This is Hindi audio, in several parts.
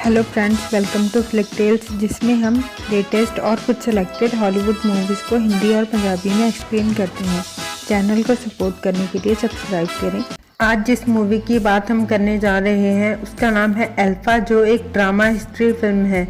Hello friends, welcome to Flick Tales, जिसमें हम लेटेस्ट और कुछ सिलेक्टेड हॉलीवुड मूवीज़ को हिंदी और पंजाबी में एक्सप्लेन करते हैं। चैनल को सपोर्ट करने के लिए सब्सक्राइब करें। आज जिस मूवी की बात हम करने जा रहे हैं उसका नाम है अल्फा, जो एक ड्रामा हिस्ट्री फिल्म है।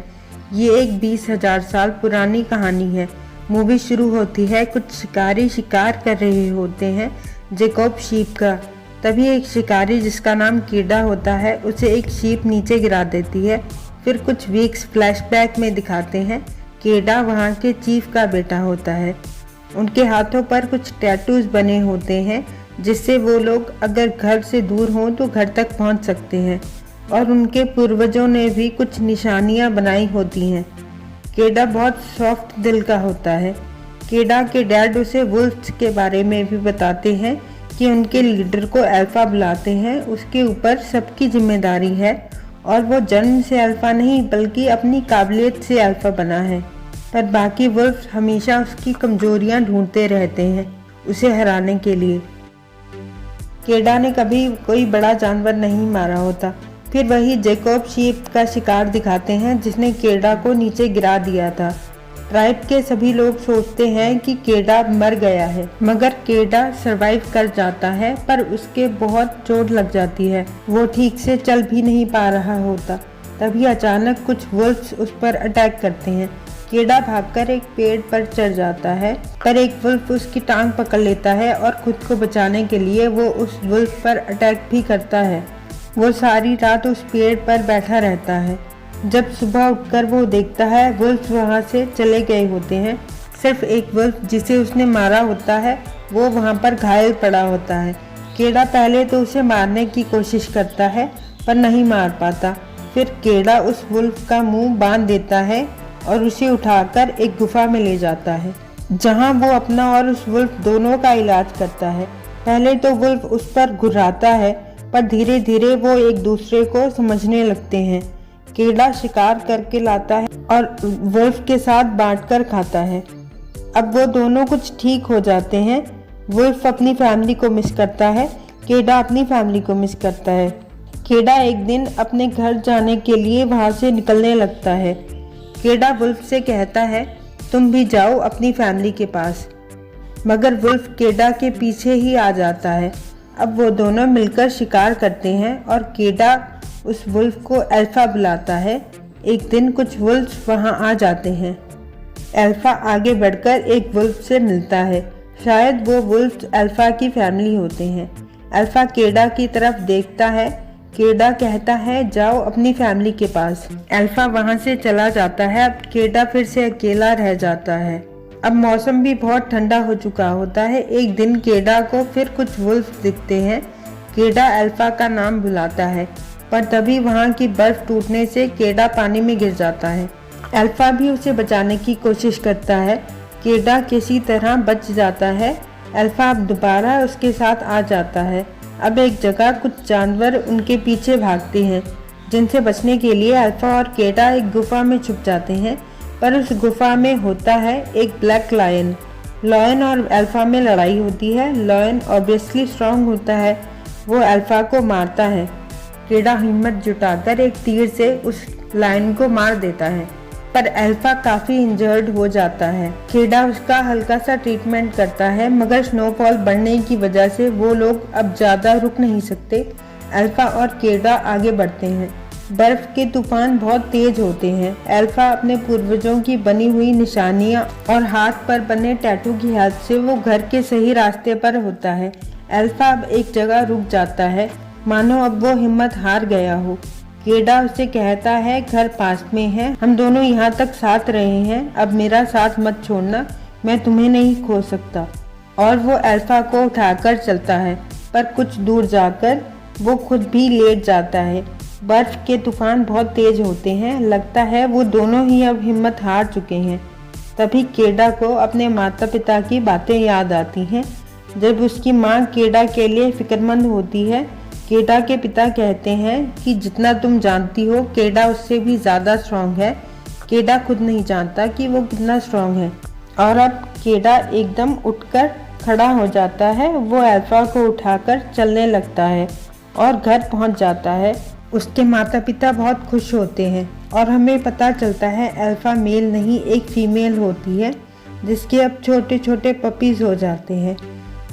ये एक 20,000 साल पुरानी कहानी है। मूवी शुरू होती है, कुछ शिकारी शिकार कर रहे होते हैं जैकब शीप का। तभी एक शिकारी जिसका नाम कीड़ा होता है उसे एक शीप नीचे गिरा देती है। फिर कुछ वीक्स फ्लैशबैक में दिखाते हैं कीड़ा वहाँ के चीफ का बेटा होता है। उनके हाथों पर कुछ टैटूज बने होते हैं जिससे वो लोग अगर घर से दूर हों तो घर तक पहुँच सकते हैं, और उनके पूर्वजों ने भी कुछ निशानियाँ बनाई होती हैं। कीड़ा बहुत सॉफ्ट दिल का होता है। कीड़ा के डैड उसे वुल्फ्स के बारे में भी बताते हैं कि उनके लीडर को अल्फा बुलाते हैं, उसके ऊपर सबकी जिम्मेदारी है और वो जन्म से अल्फा नहीं बल्कि अपनी काबिलियत से अल्फा बना है। पर बाकी वुल्फ्स हमेशा उसकी कमजोरियां ढूंढते रहते हैं उसे हराने के लिए। कीड़ा ने कभी कोई बड़ा जानवर नहीं मारा होता। फिर वही जैकब शीप का शिकार दिखाते हैं जिसने कीड़ा को नीचे गिरा दिया था। ट्राइब के सभी लोग सोचते हैं कि कीड़ा मर गया है, मगर कीड़ा सरवाइव कर जाता है, पर उसके बहुत चोट लग जाती है। वो ठीक से चल भी नहीं पा रहा होता। तभी अचानक कुछ वुल्फ्स उस पर अटैक करते हैं। कीड़ा भागकर एक पेड़ पर चढ़ जाता है, पर एक वुल्फ उसकी टांग पकड़ लेता है और खुद को बचाने के लिए वो उस वुल्फ पर अटैक भी करता है। वो सारी रात उस पेड़ पर बैठा रहता है। जब सुबह उठकर वो देखता है वुल्फ वहाँ से चले गए होते हैं। सिर्फ एक वुल्फ जिसे उसने मारा होता है वो वहाँ पर घायल पड़ा होता है। कीड़ा पहले तो उसे मारने की कोशिश करता है पर नहीं मार पाता। फिर कीड़ा उस वुल्फ का मुंह बांध देता है और उसे उठाकर एक गुफा में ले जाता है, जहाँ वो अपना और उस वुल्फ दोनों का इलाज करता है। पहले तो वुल्फ उस पर घुर्राता है, पर धीरे धीरे वो एक दूसरे को समझने लगते हैं। कीड़ा शिकार करके लाता है और वुल्फ के साथ बांटकर खाता है। अब वो दोनों कुछ ठीक हो जाते हैं। वुल्फ अपनी फैमिली को मिस करता है, कीड़ा अपनी फैमिली को मिस करता है। कीड़ा एक दिन अपने घर जाने के लिए वहाँ से निकलने लगता है। कीड़ा वुल्फ से कहता है, तुम भी जाओ अपनी फैमिली के पास, मगर वुल्फ कीड़ा के पीछे ही आ जाता है। अब वो दोनों मिलकर शिकार करते हैं और कीड़ा उस वुल्फ को अल्फा बुलाता है। एक दिन कुछ वुल्फ्स वहां आ जाते हैं। अल्फा आगे बढ़कर एक वुल्फ से मिलता है। शायद वो वुल्फ्स अल्फा की फैमिली होते हैं। अल्फा कीड़ा की तरफ देखता है। कीड़ा कहता है, जाओ अपनी फैमिली के पास। अल्फा वहां से चला जाता है। अब कीड़ा फिर से अकेला रह जाता है। अब मौसम भी बहुत ठंडा हो चुका होता है। एक दिन कीड़ा को फिर कुछ वुल्फ दिखते हैं। कीड़ा अल्फा का नाम बुलाता है, पर तभी वहाँ की बर्फ टूटने से कीड़ा पानी में गिर जाता है। अल्फा भी उसे बचाने की कोशिश करता है। कीड़ा किसी तरह बच जाता है। अल्फा अब दोबारा उसके साथ आ जाता है। अब एक जगह कुछ जानवर उनके पीछे भागते हैं, जिनसे बचने के लिए अल्फा और कीड़ा एक गुफा में छुप जाते हैं। पर उस गुफा में होता है एक ब्लैक लायन। लायन और अल्फा में लड़ाई होती है। लायन ऑब्वियसली स्ट्रांग होता है, वो अल्फा को मारता है। कीड़ा हिम्मत जुटाकर एक तीर से उस लायन को मार देता है, पर अल्फा काफी इंजर्ड हो जाता है। कीड़ा उसका हल्का सा ट्रीटमेंट करता है, मगर स्नोफॉल बढ़ने की वजह से वो लोग अब ज्यादा रुक नहीं सकते। अल्फा और कीड़ा आगे बढ़ते हैं। बर्फ के तूफान बहुत तेज होते हैं। अल्फा अपने पूर्वजों की बनी हुई निशानियां और हाथ पर बने टैटू की हेल्प से वो घर के सही रास्ते पर होता है। अल्फा अब एक जगह रुक जाता है, मानो अब वो हिम्मत हार गया हो। कीड़ा उसे कहता है, घर पास में है, हम दोनों यहाँ तक साथ रहे हैं, अब मेरा साथ मत छोड़ना, मैं तुम्हें नहीं खो सकता। और वो अल्फा को उठाकर चलता है, पर कुछ दूर जाकर वो खुद भी लेट जाता है। बर्फ के तूफान बहुत तेज होते हैं। लगता है वो दोनों ही अब हिम्मत हार चुके हैं। तभी कीड़ा को अपने माता पिता की बातें याद आती हैं। जब उसकी माँ कीड़ा के लिए फिक्रमंद होती है, कीड़ा के पिता कहते हैं कि जितना तुम जानती हो कीड़ा उससे भी ज़्यादा स्ट्रांग है। कीड़ा खुद नहीं जानता कि वो कितना स्ट्रांग है। और अब कीड़ा एकदम उठकर खड़ा हो जाता है। वो अल्फा को उठाकर चलने लगता है और घर पहुंच जाता है। उसके माता पिता बहुत खुश होते हैं और हमें पता चलता है अल्फा मेल नहीं एक फीमेल होती है जिसके अब छोटे छोटे पपीज हो जाते हैं।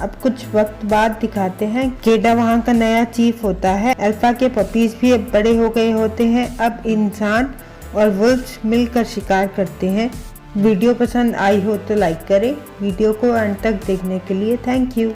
अब कुछ वक्त बाद दिखाते हैं केडा वहाँ का नया चीफ होता है। अल्फा के पपीज भी अब बड़े हो गए होते हैं। अब इंसान और वुल्फ्स मिलकर शिकार करते हैं। वीडियो पसंद आई हो तो लाइक करें। वीडियो को अंत तक देखने के लिए थैंक यू।